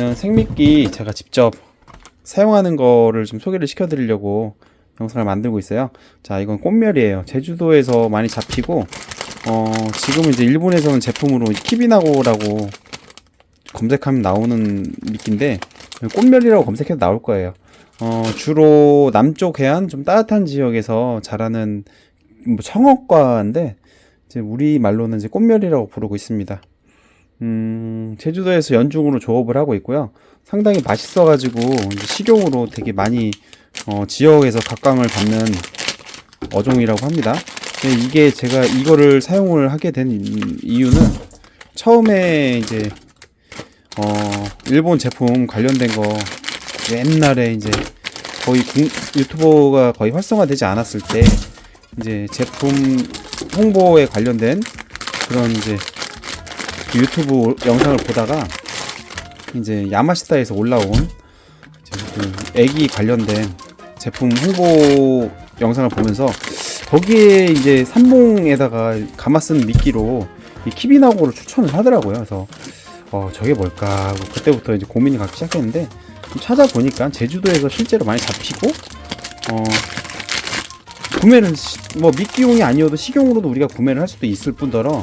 이번에는 생미끼 제가 직접 사용하는 거를 좀 소개를 시켜 드리려고 영상을 만들고 있어요. 자, 이건 꽃멸이에요. 제주도에서 많이 잡히고 지금은 이제 일본에서는 제품으로 키비나고라고 검색하면 나오는 미끼인데, 꽃멸이라고 검색해도 나올 거예요. 주로 남쪽 해안 좀 따뜻한 지역에서 자라는 뭐 청어과인데, 이제 우리 말로는 이제 꽃멸이라고 부르고 있습니다. 제주도에서 연중으로 조업을 하고 있고요. 상당히 맛있어가지고 이제 식용으로 되게 많이 지역에서 각광을 받는 어종이라고 합니다. 근데 이게 제가 이거를 사용을 하게 된 이유는, 처음에 이제 일본 제품 관련된 거 옛날에 이제 거의 유튜버가 거의 활성화되지 않았을 때 이제 제품 홍보에 관련된 그런 이제 유튜브 영상을 보다가 이제 야마시타에서 올라온 그 애기 관련된 제품 홍보 영상을 보면서 거기에 이제 삼봉에다가 감아 쓴 미끼로 이 키비나고를 추천을 하더라고요. 그래서 저게 뭘까 하고 그때부터 이제 고민이 가기 시작했는데, 찾아보니까 제주도에서 실제로 많이 잡히고 구매는 뭐 미끼용이 아니어도 식용으로도 우리가 구매를 할 수도 있을 뿐더러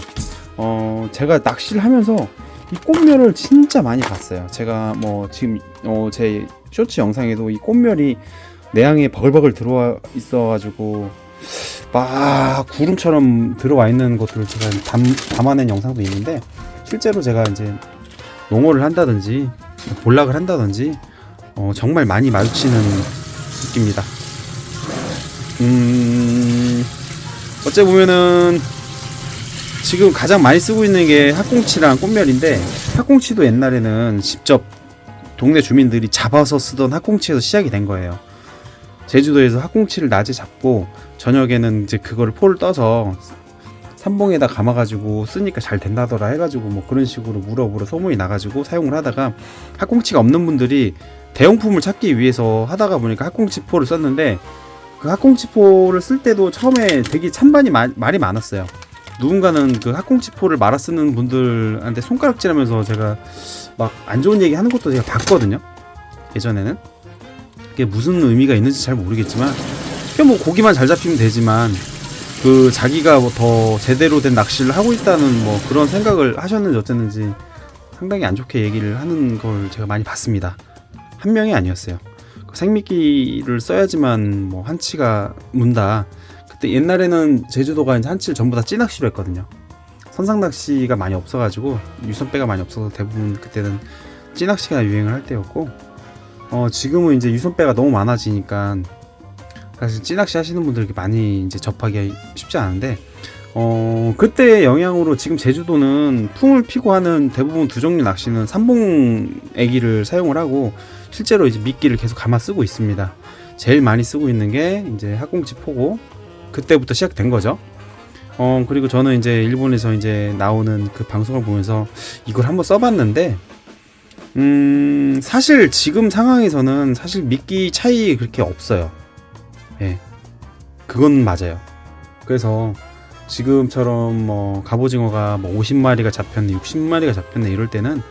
제가 낚시를 하면서 이 꽃멸을 진짜 많이 봤어요. 제가 뭐 지금 제 쇼츠 영상에도 이 꽃멸이 내항에 버글버글 들어와 있어가지고 막 구름처럼 들어와 있는 것들을 제가 담아낸 영상도 있는데, 실제로 제가 이제 농어를 한다든지 볼락을 한다든지 정말 많이 마주치는 느낌입니다. 어째 보면은 지금 가장 많이 쓰고 있는 게 학꽁치랑 꽃멸인데, 학꽁치도 옛날에는 직접 동네 주민들이 잡아서 쓰던 학꽁치에서 시작이 된 거예요. 제주도에서 학꽁치를 낮에 잡고 저녁에는 이제 그거를 포를 떠서 삼봉에다 감아가지고 쓰니까 잘 된다더라 해가지고 뭐 그런 식으로 물어 소문이 나가지고 사용을 하다가, 학꽁치가 없는 분들이 대용품을 찾기 위해서 하다가 보니까 학꽁치포를 썼는데, 그 학꽁치포를 쓸 때도 처음에 되게 찬반이 말이 많았어요. 누군가는 그 학꽁치포를 말아 쓰는 분들한테 손가락질하면서 제가 막 안 좋은 얘기 하는 것도 제가 봤거든요, 예전에는. 그게 무슨 의미가 있는지 잘 모르겠지만, 그냥 뭐 고기만 잘 잡히면 되지만 그 자기가 뭐 더 제대로 된 낚시를 하고 있다는 뭐 그런 생각을 하셨는지 어쨌는지 상당히 안 좋게 얘기를 하는 걸 제가 많이 봤습니다. 한 명이 아니었어요. 생미끼를 써야지만 뭐 한치가 문다. 그때 옛날에는 제주도가 이제 한치를 전부 다 찌낚시로 했거든요. 선상낚시가 많이 없어가지고, 유선배가 많이 없어서 대부분 그때는 찌낚시가 유행을 할 때였고, 지금은 이제 유선배가 너무 많아지니까 사실 찌낚시 하시는 분들 많이 이제 접하기 쉽지 않은데, 그때의 영향으로 지금 제주도는 풍을 피고 하는 대부분 두 종류 낚시는 삼봉 애기를 사용을 하고, 실제로 이제 미끼를 계속 감아 쓰고 있습니다. 제일 많이 쓰고 있는 게 이제 학꽁치 포고, 그때부터 시작된 거죠. 그리고 저는 이제 일본에서 이제 나오는 그 방송을 보면서 이걸 한번 써봤는데, 사실 지금 상황에서는 사실 미끼 차이 그렇게 없어요. 예, 그건 맞아요. 그래서 지금처럼 뭐 갑오징어가 뭐 50마리가 잡혔네, 60마리가 잡혔네 이럴 때는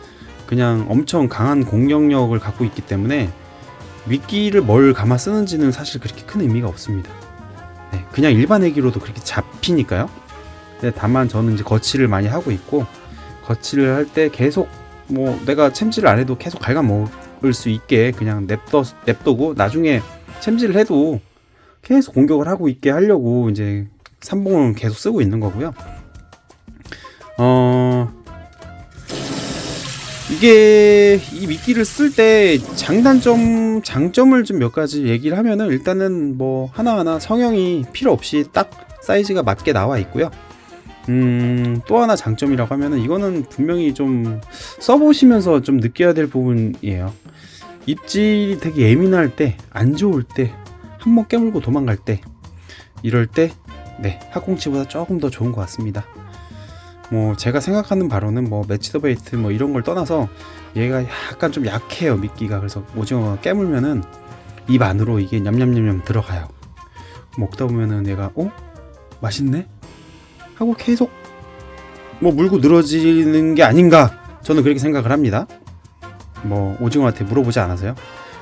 그냥 엄청 강한 공격력을 갖고 있기 때문에 미끼를 뭘 감아 쓰는지는 사실 그렇게 큰 의미가 없습니다. 네, 그냥 일반 애기로도 그렇게 잡히니까요. 근데 다만 저는 이제 거치를 많이 하고 있고, 거치를 할 때 계속 뭐 내가 챔질을 안 해도 계속 갉아먹을 수 있게 그냥 냅두고 나중에 챔질을 해도 계속 공격을 하고 있게 하려고 이제 삼봉을 계속 쓰고 있는 거고요. 이게 이 미끼를 쓸 때 장점을 좀 몇 가지 얘기를 하면은, 일단은 뭐 하나하나 성형이 필요 없이 딱 사이즈가 맞게 나와 있고요. 또 하나 장점이라고 하면은, 이거는 분명히 좀 써보시면서 좀 느껴야 될 부분이에요. 입질이 되게 예민할 때, 안 좋을 때, 한번 깨물고 도망갈 때, 이럴 때 네, 학꽁치보다 조금 더 좋은 것 같습니다. 뭐 제가 생각하는 바로는 뭐 매치더 베이트 뭐 이런 걸 떠나서 얘가 약간 좀 약해요, 미끼가. 그래서 오징어가 깨물면은 입 안으로 이게 냠냠냠냠 들어가요. 먹다 보면은 얘가 맛있네? 하고 계속 뭐 물고 늘어지는 게 아닌가, 저는 그렇게 생각을 합니다. 뭐 오징어한테 물어보지 않아서요.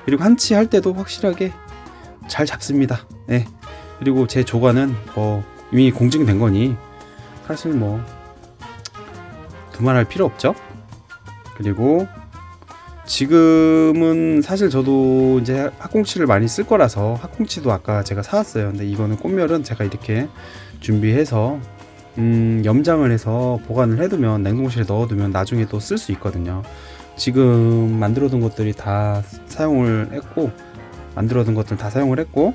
그리고 한치 할 때도 확실하게 잘 잡습니다. 네. 그리고 제 조과는 뭐 이미 공증된 거니 사실 뭐 두말할 필요 없죠. 그리고 지금은 사실 저도 이제 학꽁치를 많이 쓸 거라서 학꽁치도 아까 제가 사왔어요. 근데 이거는 꽃멸은 제가 이렇게 준비해서 염장을 해서 보관을 해두면 냉동실에 넣어두면 나중에 또 쓸 수 있거든요. 지금 만들어둔 것들이 다 사용을 했고 만들어둔 것들 다 사용을 했고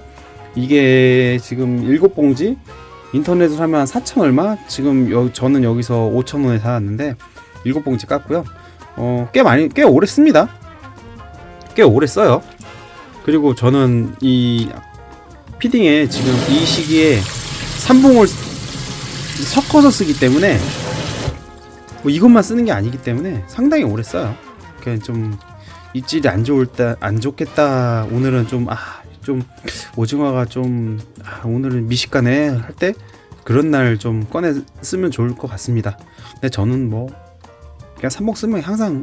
이게 지금 7봉지 인터넷으로 하면 4천 얼마? 지금 저는 여기서 5,000원에 사왔는데 7봉지 깠고요. 꽤 오래 씁니다. 꽤 오래 써요. 그리고 저는 이 피딩에 지금 이 시기에 3봉을 섞어서 쓰기 때문에 뭐 이것만 쓰는 게 아니기 때문에 상당히 오래 써요. 그냥 좀 입질이 안 좋겠다. 오늘은 좀 오징어가 오늘은 미식가네 할 때 그런 날 좀 꺼내 쓰면 좋을 것 같습니다. 근데 저는 뭐 그냥 3봉 쓰면 항상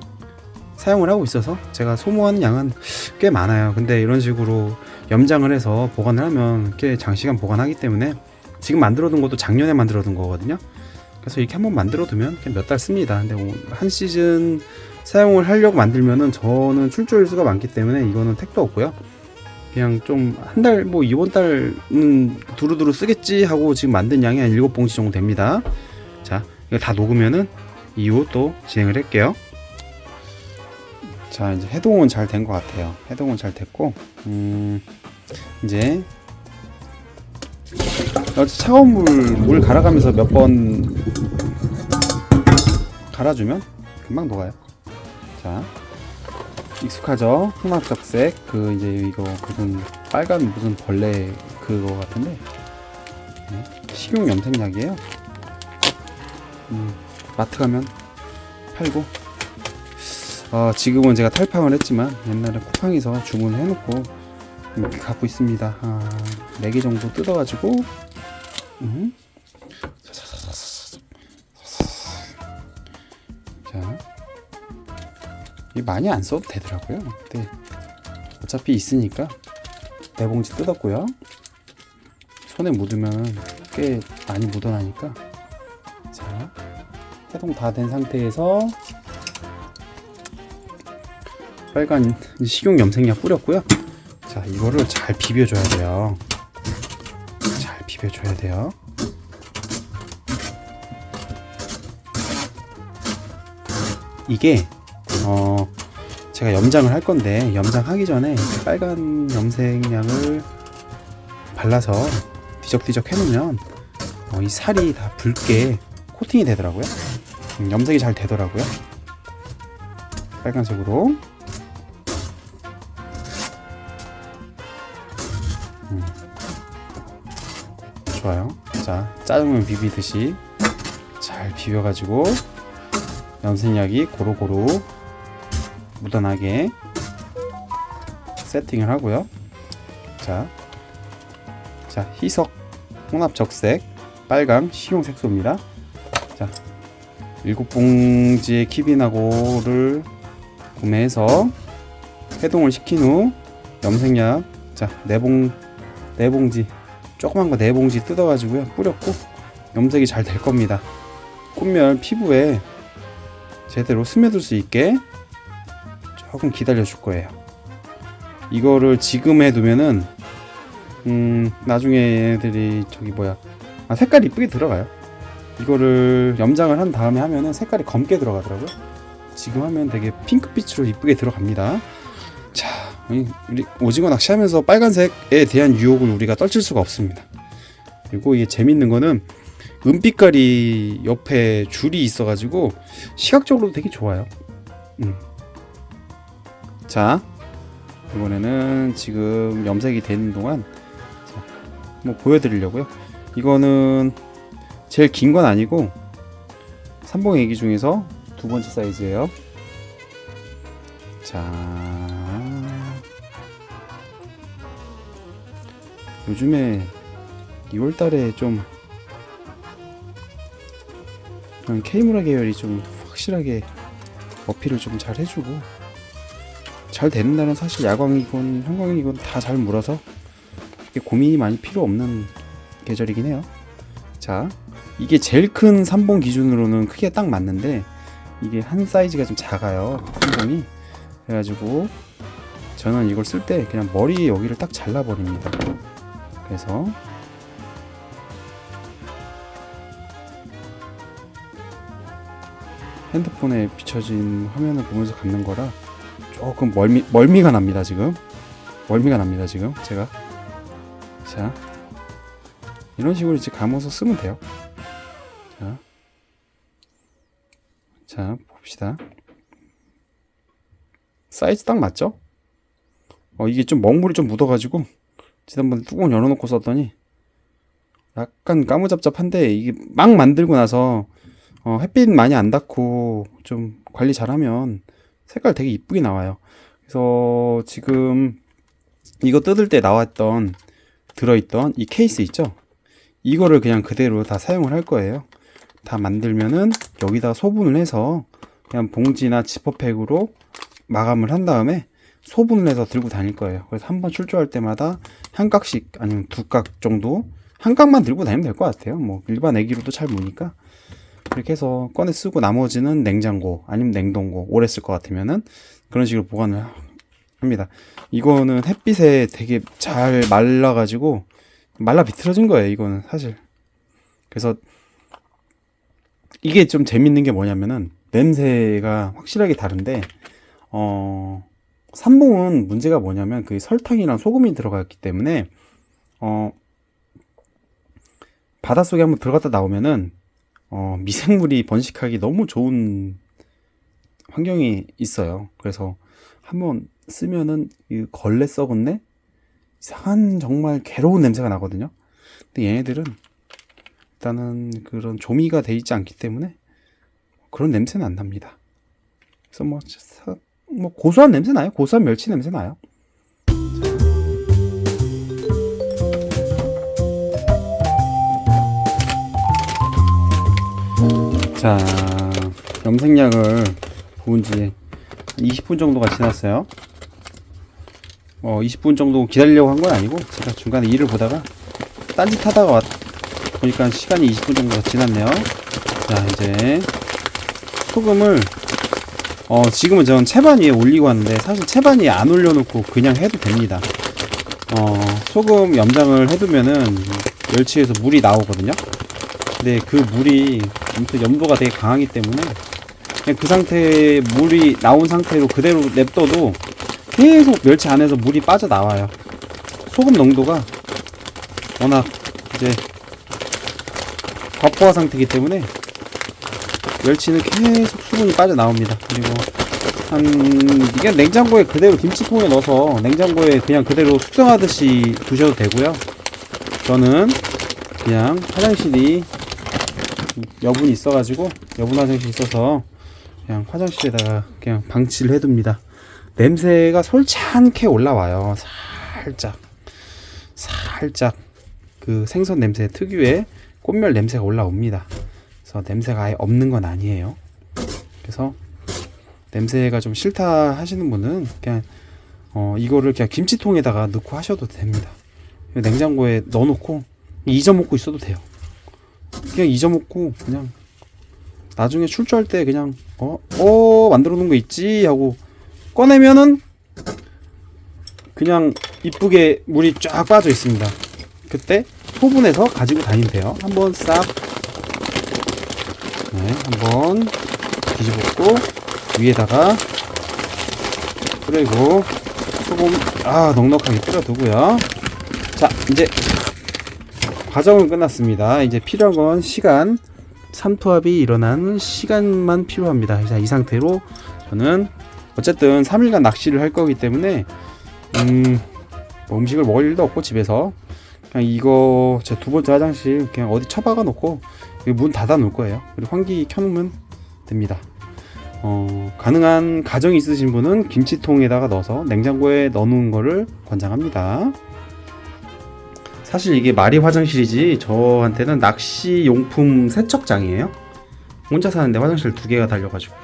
사용을 하고 있어서 제가 소모하는 양은 꽤 많아요. 근데 이런 식으로 염장을 해서 보관을 하면 꽤 장시간 보관하기 때문에 지금 만들어둔 것도 작년에 만들어둔 거거든요. 그래서 이렇게 한번 만들어두면 몇 달 씁니다. 근데 한 시즌 사용을 하려고 만들면은 저는 출조 일수가 많기 때문에 이거는 택도 없고요. 그냥 좀 한 달 뭐 이번 달은 두루두루 쓰겠지 하고 지금 만든 양이 한 7봉지 정도 됩니다. 자, 이거 다 녹으면은 이후 또 진행을 할게요. 자, 이제 해동은 잘 된 것 같아요. 해동은 잘 됐고 이제 차가운 물 갈아가면서 몇 번 갈아주면 금방 녹아요. 자, 익숙하죠? 홍합적색 이제 이거 무슨 빨간 무슨 벌레 그거 같은데 식용 염색약이에요. 마트 가면 팔고 지금은 제가 탈팡을 했지만 옛날에 쿠팡에서 주문을 해놓고 이렇게 갖고 있습니다. 4개 정도 뜯어가지고 자, 이게 많이 안 써도 되더라고요. 근데 어차피 있으니까 4봉지 뜯었고요. 손에 묻으면 꽤 많이 묻어나니까 자, 해동 다 된 상태에서 빨간 식용 염색약 뿌렸고요. 자, 이거를 잘 비벼줘야 돼요. 잘 비벼줘야 돼요. 이게 제가 염장을 할 건데 염장하기 전에 빨간 염색약을 발라서 뒤적뒤적 해놓으면 이 살이 다 붉게 코팅이 되더라고요. 염색이 잘 되더라고요. 빨간색으로 좋아요. 자, 짜장면 비비듯이 잘 비벼가지고 염색약이 고루고루 묻어나게 세팅을 하고요. 자, 희석 혼합적색 빨강 식용 색소입니다. 자, 7봉지의 키비나고를 구매해서 해동을 시킨 후 염색약 4봉지 조그만 거 4봉지 뜯어가지고요 뿌렸고 염색이 잘 될 겁니다. 꽃멸 피부에 제대로 스며들 수 있게 조금 기다려 줄 거예요. 이거를 지금 해두면은 나중에 얘들이 색깔이 이쁘게 들어가요. 이거를 염장을 한 다음에 하면은 색깔이 검게 들어가더라고요. 지금 하면 되게 핑크빛으로 이쁘게 들어갑니다. 자, 우리 오징어 낚시하면서 빨간색에 대한 유혹을 우리가 떨칠 수가 없습니다. 그리고 이게 재밌는 거는 은빛깔이 옆에 줄이 있어가지고 시각적으로 되게 좋아요. 자, 이번에는 지금 염색이 되는 동안 보여드리려고요. 이거는 제일 긴 건 아니고 3봉 애기 중에서 2번째 사이즈예요. 자, 요즘에 2월달에 좀 K무라 계열이 좀 확실하게 어필을 좀 잘 해주고 잘 되는 날은 사실 야광이건 형광이건 다 잘 물어서 고민이 많이 필요 없는 계절이긴 해요. 자, 이게 제일 큰 삼봉 기준으로는 크기가 딱 맞는데 이게 한 사이즈가 좀 작아요, 삼봉이. 그래가지고 저는 이걸 쓸 때 그냥 머리 여기를 딱 잘라버립니다. 그래서 핸드폰에 비춰진 화면을 보면서 감는 거라 조금 멀미가 납니다. 지금 제가. 자, 이런 식으로 이제 감아서 쓰면 돼요. 자 봅시다. 사이즈 딱 맞죠? 이게 좀 먹물이 좀 묻어가지고 지난번에 뚜껑 열어놓고 썼더니 약간 까무잡잡한데, 이게 막 만들고 나서 햇빛 많이 안 닿고 좀 관리 잘하면 색깔 되게 이쁘게 나와요. 그래서 지금 이거 뜯을 때 들어있던 이 케이스 있죠? 이거를 그냥 그대로 다 사용을 할 거예요. 다 만들면은 여기다 소분을 해서 그냥 봉지나 지퍼백으로 마감을 한 다음에 소분을 해서 들고 다닐 거예요. 그래서 한번 출조할 때마다 한 깍씩 아니면 두 깍 정도, 한 깍만 들고 다니면 될 것 같아요. 뭐 일반 애기로도 잘 무니까. 이렇게 해서 꺼내 쓰고 나머지는 냉장고 아니면 냉동고, 오래 쓸 것 같으면은 그런 식으로 보관을 합니다. 이거는 햇빛에 되게 잘 말라가지고 말라 비틀어진 거예요, 이거는 사실. 그래서 이게 좀 재밌는 게 뭐냐면은 냄새가 확실하게 다른데, 삼봉은 문제가 뭐냐면 그 설탕이랑 소금이 들어갔기 때문에 바닷속에 한번 들어갔다 나오면은 미생물이 번식하기 너무 좋은 환경이 있어요. 그래서 한번 쓰면은 이 걸레 썩었네? 이상한 정말 괴로운 냄새가 나거든요. 근데 얘네들은 일단은 그런 조미가 돼 있지 않기 때문에 그런 냄새는 안 납니다. 그래서 뭐 고소한 냄새 나요. 고소한 멸치 냄새 나요. 자, 염색약을 부은 지 20분 정도가 지났어요. 20분 정도 기다리려고 한 건 아니고 제가 중간에 일을 보다가 딴짓 하다가 보니까 시간이 20분 정도가 지났네요. 자, 이제 소금을 지금은 전 채반 위에 올리고 왔는데 사실 채반 위에 안 올려놓고 그냥 해도 됩니다. 소금 염장을 해두면은 멸치에서 물이 나오거든요. 근데 그 물이 아무튼 염도가 되게 강하기 때문에 그냥 그 상태에 물이 나온 상태로 그대로 냅둬도 계속 멸치 안에서 물이 빠져나와요. 소금 농도가 워낙 이제 과포화 상태이기 때문에 멸치는 계속 수분이 빠져나옵니다. 그리고 이게 냉장고에 그대로 김치통에 넣어서 냉장고에 그냥 그대로 숙성하듯이 두셔도 되고요. 저는 그냥 화장실이 여분이 있어가지고 여분 화장실이 있어서 그냥 화장실에다가 그냥 방치를 해둡니다. 냄새가 솔찬게 올라와요. 살짝 그 생선 냄새 특유의 꽃멸 냄새가 올라옵니다. 그래서 냄새가 아예 없는 건 아니에요. 그래서 냄새가 좀 싫다 하시는 분은 그냥 이거를 그냥 김치통에다가 넣고 하셔도 됩니다. 냉장고에 넣어놓고 잊어먹고 있어도 돼요. 그냥 잊어먹고 그냥 나중에 출조할 때 그냥 만들어 놓은 거 있지 하고 꺼내면은 그냥 이쁘게 물이 쫙 빠져 있습니다. 그때 소분해서 가지고 다니면 돼요. 한번 싹 한번 뒤집었고 위에다가 뿌리고 소금 넉넉하게 뿌려두고요. 자, 이제 과정은 끝났습니다. 이제 필요한 건 시간, 삼투압이 일어나는 시간만 필요합니다. 자, 이 상태로 저는 어쨌든 3일간 낚시를 할 거기 때문에 뭐 음식을 먹을 일도 없고 집에서 그냥 이거 제 두 번째 화장실 그냥 어디 처박아 놓고 문 닫아 놓을 거예요. 그리고 환기 켜놓으면 됩니다. 가능한 가정이 있으신 분은 김치통에다가 넣어서 냉장고에 넣어놓은 거를 권장합니다. 사실 이게 말이 화장실이지 저한테는 낚시 용품 세척장이에요. 혼자 사는데 화장실 2개가 달려가지고.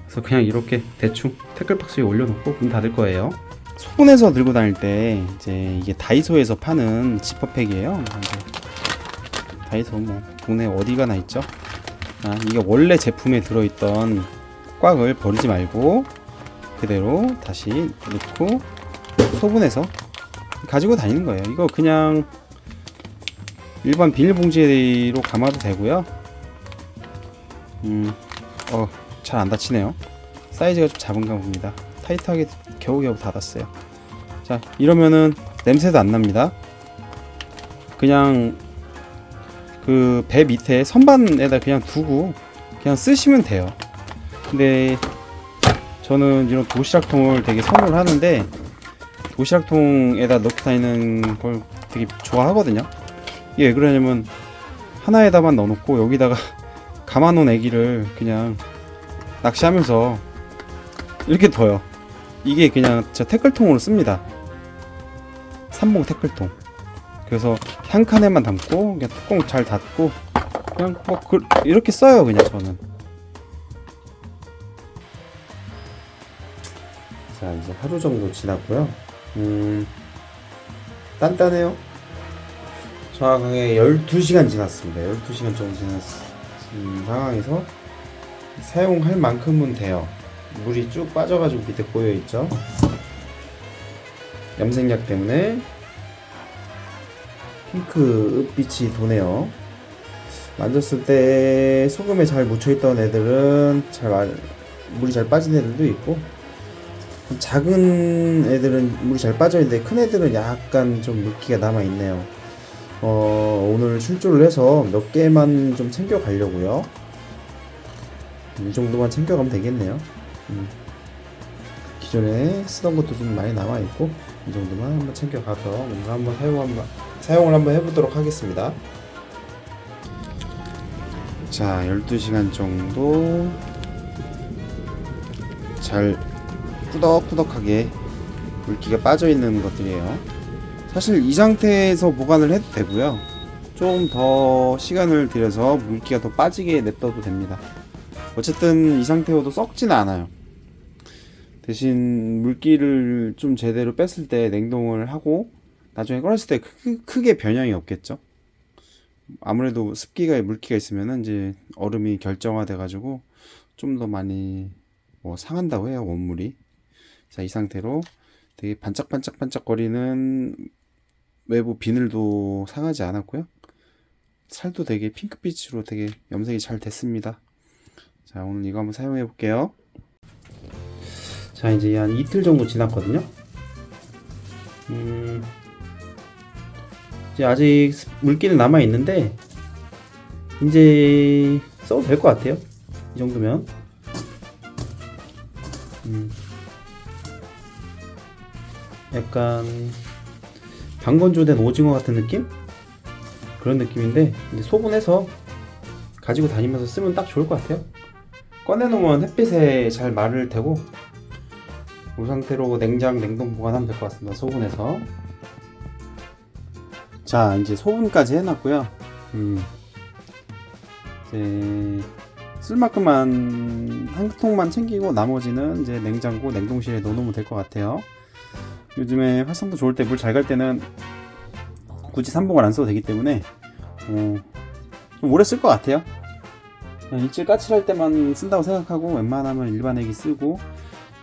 그래서 그래서 그냥 이렇게 대충 태클박스에 올려놓고 문 닫을 거예요. 소분해서 들고 다닐 때 이제 이게 다이소에서 파는 지퍼팩이에요. 다이소 뭐 동네 어디 가나 있죠. 이게 원래 제품에 들어있던 꽉을 버리지 말고 그대로 다시 넣고 소분해서 가지고 다니는 거예요. 이거 그냥 일반 비닐봉지로 감아도 되고요. 잘 안 닫히네요. 사이즈가 좀 작은가 봅니다. 타이트하게 겨우겨우 닫았어요. 자, 이러면은 냄새도 안 납니다. 그냥 그 배 밑에 선반에다 그냥 두고 그냥 쓰시면 돼요. 근데 저는 이런 도시락통을 되게 선호를 하는데 도시락통에다 넣고 다니는 걸 되게 좋아하거든요. 이게 왜 그러냐면 하나에다만 넣어놓고 여기다가 감아놓은 애기를 그냥 낚시하면서 이렇게 둬요. 이게 그냥 저 태클통으로 씁니다. 삼봉 태클통. 그래서 한 칸에만 담고 그냥 뚜껑 잘 닫고 그냥 뭐 이렇게 써요. 그냥 저는. 자, 이제 하루 정도 지났고요. 단단해요. 정확하게 12시간 지났습니다. 12시간 정도 지났은 상황에서 사용할 만큼은 돼요. 물이 쭉 빠져가지고 밑에 고여있죠. 염색약 때문에 핑크 빛이 도네요. 만졌을 때 소금에 잘 묻혀있던 애들은 물이 잘 빠진 애들도 있고, 작은 애들은 물이 잘 빠져있는데 큰 애들은 약간 좀 물기가 남아있네요. 오늘 출조를 해서 몇 개만 좀 챙겨 가려고요. 이 정도만 챙겨가면 되겠네요. 기존에 쓰던 것도 좀 많이 남아있고, 이 정도만 한번 챙겨가서 뭔가 한번 사용을 한번 해보도록 하겠습니다. 자, 12시간 정도 잘 꾸덕꾸덕하게 물기가 빠져있는 것들이에요. 사실 이 상태에서 보관을 해도 되고요. 좀 더 시간을 들여서 물기가 더 빠지게 냅둬도 됩니다. 어쨌든 이 상태여도 썩지는 않아요. 대신 물기를 좀 제대로 뺐을 때 냉동을 하고 나중에 꺼냈을 때 크게 변형이 없겠죠. 아무래도 습기가 물기가 있으면 이제 얼음이 결정화돼 가지고 좀 더 많이 상한다고 해요, 원물이. 자, 이 상태로 되게 반짝반짝 거리는 외부 비늘도 상하지 않았고요. 살도 되게 핑크빛으로 되게 염색이 잘 됐습니다. 자, 오늘 이거 한번 사용해 볼게요. 자, 이제 한 이틀 정도 지났거든요. 이제 아직 물기는 남아 있는데 이제 써도 될 것 같아요. 이 정도면. 약간 방건조된 오징어 같은 느낌? 그런 느낌인데 이제 소분해서 가지고 다니면서 쓰면 딱 좋을 것 같아요. 꺼내놓으면 햇빛에 잘 마를 테고 이 상태로 냉동 보관하면 될 것 같습니다. 소분해서. 자, 이제 소분까지 해놨고요. 이제 쓸 만큼만 한 통만 챙기고 나머지는 이제 냉장고 냉동실에 넣어놓으면 될 것 같아요. 요즘에 활성도 좋을 때 물 잘 갈 때는 굳이 삼봉을 안 써도 되기 때문에 좀 오래 쓸 것 같아요. 일주일 까칠할 때만 쓴다고 생각하고 웬만하면 일반 액기 쓰고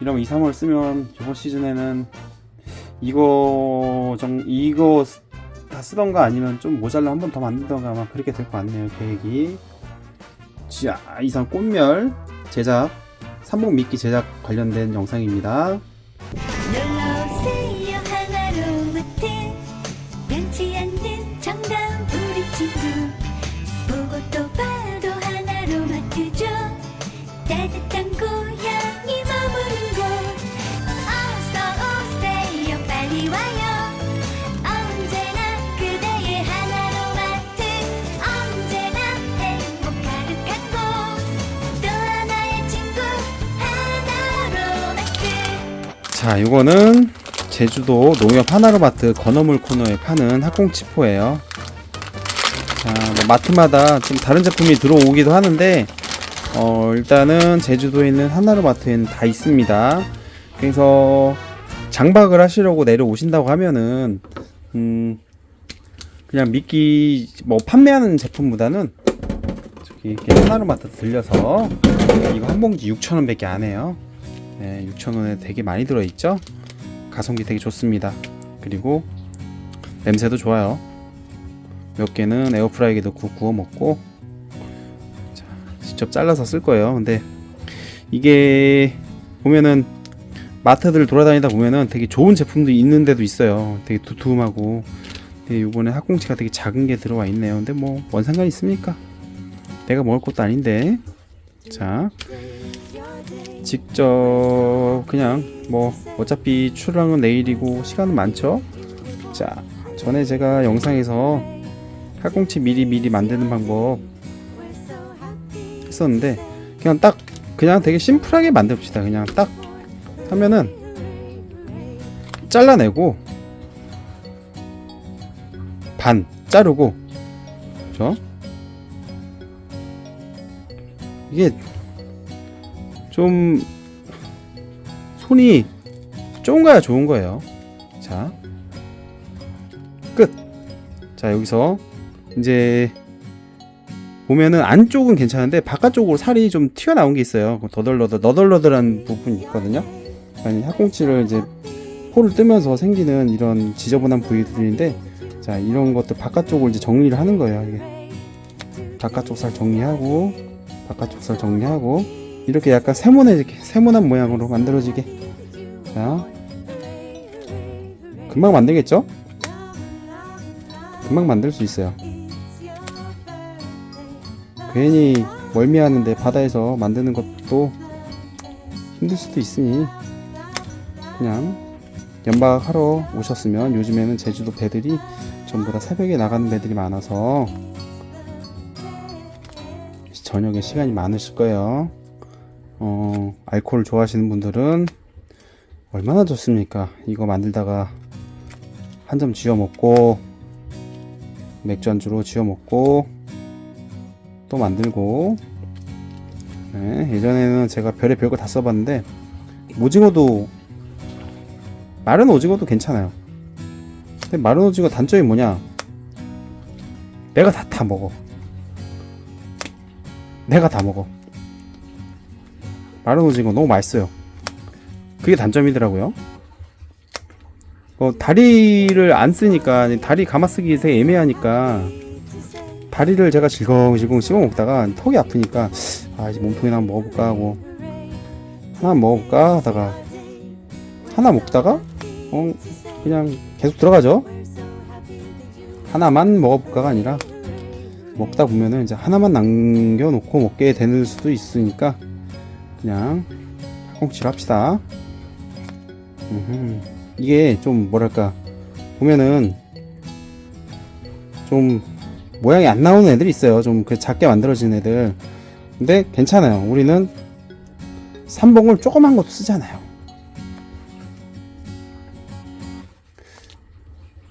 이러면 2, 3월 쓰면 이번 시즌에는 이거 다 쓰던가 아니면 좀 모자라 한 번 더 만들던가 아마 그렇게 될 것 같네요, 계획이. 자, 이상 꽃멸 제작, 삼봉 미끼 제작 관련된 영상입니다. 놀러오세요 하나로마트 변치 않는 정답 우리 친구 보고 또 봐도 하나로마트죠. 따뜻한 고향이 머무는 곳 어서 오세요 빨리 와요. 언제나 그대의 하나로마트 언제나 행복 가득한 곳 또 하나의 친구 하나로마트. 자, 이거는 제주도 농협 하나로마트 건어물 코너에 파는 학꽁치포예요. 자, 뭐 마트마다 좀 다른 제품이 들어오기도 하는데 일단은 제주도에 있는 하나로마트에는 다 있습니다. 그래서 장박을 하시려고 내려오신다고 하면은 그냥 미끼 뭐 판매하는 제품보다는 저기 이렇게 하나로마트 들려서 이거 한 봉지 6,000원 밖에 안 해요. 네, 6,000원에 되게 많이 들어있죠. 가성비 되게 좋습니다. 그리고 냄새도 좋아요. 몇 개는 에어프라이기에 넣고 구워 먹고, 자, 직접 잘라서 쓸 거예요. 근데 이게 보면은 마트들 돌아다니다 보면은 되게 좋은 제품도 있는 데도 있어요. 되게 두툼하고. 근데 요번에 학꽁치가 되게 작은 게 들어와 있네요. 근데 뭐 뭔 상관이 있습니까? 내가 먹을 것도 아닌데. 자, 직접 그냥 뭐 어차피 출항은 내일이고 시간은 많죠. 자, 전에 제가 영상에서 학꽁치 미리 만드는 방법 했었는데 그냥 되게 심플하게 만듭시다. 그냥 딱 하면은 잘라내고 반 자르고, 그죠? 이게 좀 손이 좁은가야 좋은 거예요. 자, 끝. 자, 여기서 이제 보면은 안쪽은 괜찮은데 바깥쪽으로 살이 좀 튀어나온 게 있어요. 너덜너덜한 부분이 있거든요. 아니, 학꽁치를 이제 포를 뜨면서 생기는 이런 지저분한 부위들인데, 자, 이런 것들 바깥쪽을 이제 정리를 하는 거예요. 이게 바깥쪽 살 정리하고 바깥쪽 살 정리하고 이렇게 약간 세모난 모양으로 만들어지게. 자, 금방 만들겠죠? 금방 만들 수 있어요. 괜히 멀미하는데 바다에서 만드는 것도 힘들 수도 있으니 그냥 연박하러 오셨으면, 요즘에는 제주도 배들이 전부 다 새벽에 나가는 배들이 많아서 저녁에 시간이 많으실 거예요. 알코올 좋아하시는 분들은 얼마나 좋습니까? 이거 만들다가 한 점 쥐어 먹고 맥주 안주로 쥐어 먹고 또 만들고. 네, 예전에는 제가 별의 별거 다 써봤는데 마른 오징어도 괜찮아요. 근데 마른 오징어 단점이 뭐냐? 내가 다 먹어. 마른 오징어 너무 맛있어요. 그게 단점이더라고요. 다리를 안 쓰니까, 다리 감아쓰기 되게 애매하니까 다리를 제가 질겅질겅 씹어 먹다가 턱이 아프니까 이제 몸통이나 한번 먹어볼까 하고 하나 먹어볼까 하다가 하나 먹다가 그냥 계속 들어가죠. 하나만 먹어볼까가 아니라 먹다 보면은 이제 하나만 남겨놓고 먹게 되는 수도 있으니까 그냥 학꽁치로 합시다. 이게 좀 뭐랄까, 보면은 좀 모양이 안 나오는 애들이 있어요. 좀 그 작게 만들어진 애들. 근데 괜찮아요. 우리는 삼봉을 조그만 것도 쓰잖아요.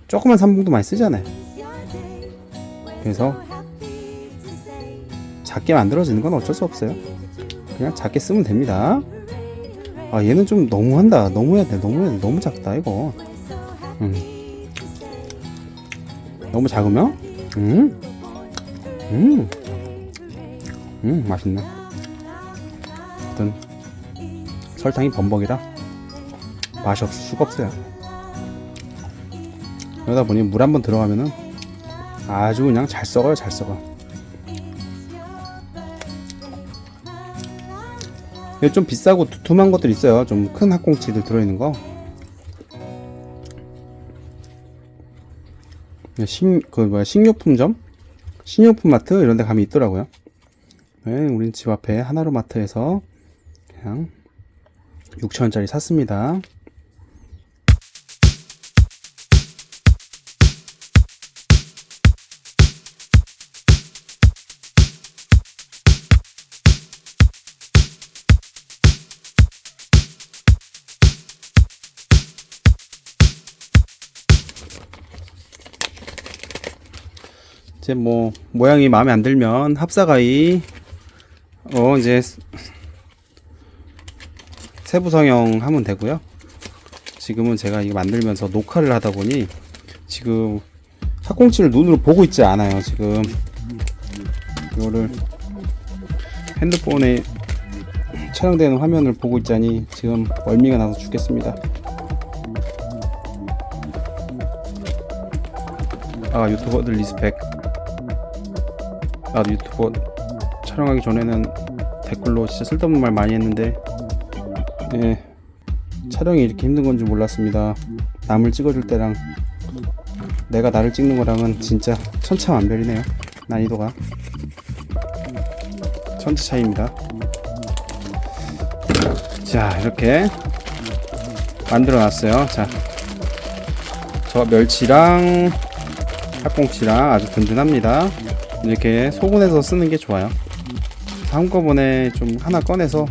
조그만 삼봉도 많이 쓰잖아요. 그래서 작게 만들어지는 건 어쩔 수 없어요. 그냥 작게 쓰면 됩니다. 얘는 좀 너무한다. 너무해야 돼. 너무 작다 이거. 너무 작으면 맛있네. 어떤 설탕이 범벅이라 맛이 없을 수가 없어요. 그러다 보니 물 한번 들어가면은 아주 그냥 잘 썩어요. 잘 썩어. 좀 비싸고 두툼한 것들 있어요. 좀 큰 학꽁치들 들어있는 거. 식료품점? 식료품마트 이런 데 가면 있더라고요. 네, 우린 집 앞에 하나로마트에서 그냥 6,000원짜리 샀습니다. 이제 뭐 모양이 마음에 안 들면 합사가위 이제 세부 성형 하면 되고요. 지금은 제가 이거 만들면서 녹화를 하다 보니 지금 학꽁치를 눈으로 보고 있지 않아요. 지금 이거를 핸드폰에 촬영되는 화면을 보고 있자니 지금 멀미가 나서 죽겠습니다. 아, 유튜버들 리스펙. 나도 유튜버 촬영하기 전에는 댓글로 진짜 쓸데없는 말 많이 했는데, 예, 촬영이 이렇게 힘든 건지 몰랐습니다. 남을 찍어줄 때랑 내가 나를 찍는 거랑은 진짜 천차만별이네요. 난이도가 천지 차이입니다. 자, 이렇게 만들어 놨어요. 자, 저 멸치랑 학꽁치랑 아주 든든합니다. 이렇게 소분해서 쓰는 게 좋아요. 한꺼번에 좀 하나 꺼내서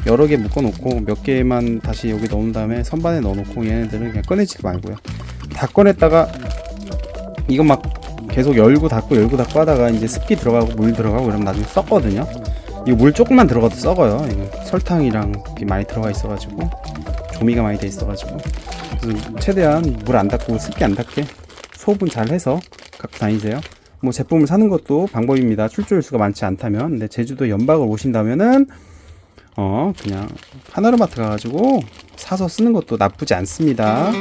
여러 개 묶어 놓고 몇 개만 다시 여기 넣은 다음에 선반에 넣어 놓고 얘네들은 그냥 꺼내지 말고요. 다 꺼냈다가 이거 막 계속 열고 닫고 하다가 이제 습기 들어가고 물 들어가고 이러면 나중에 썩거든요. 이거 물 조금만 들어가도 썩어요. 이거 설탕이랑 많이 들어가 있어가지고 조미가 많이 돼 있어가지고, 그래서 최대한 물 안 닿고 습기 안 닿게 소분 잘 해서 갖고 다니세요. 뭐 제품을 사는 것도 방법입니다. 출조일수가 많지 않다면. 근데 제주도 연박을 오신다면은 그냥 하나로마트 가가지고 사서 쓰는 것도 나쁘지 않습니다.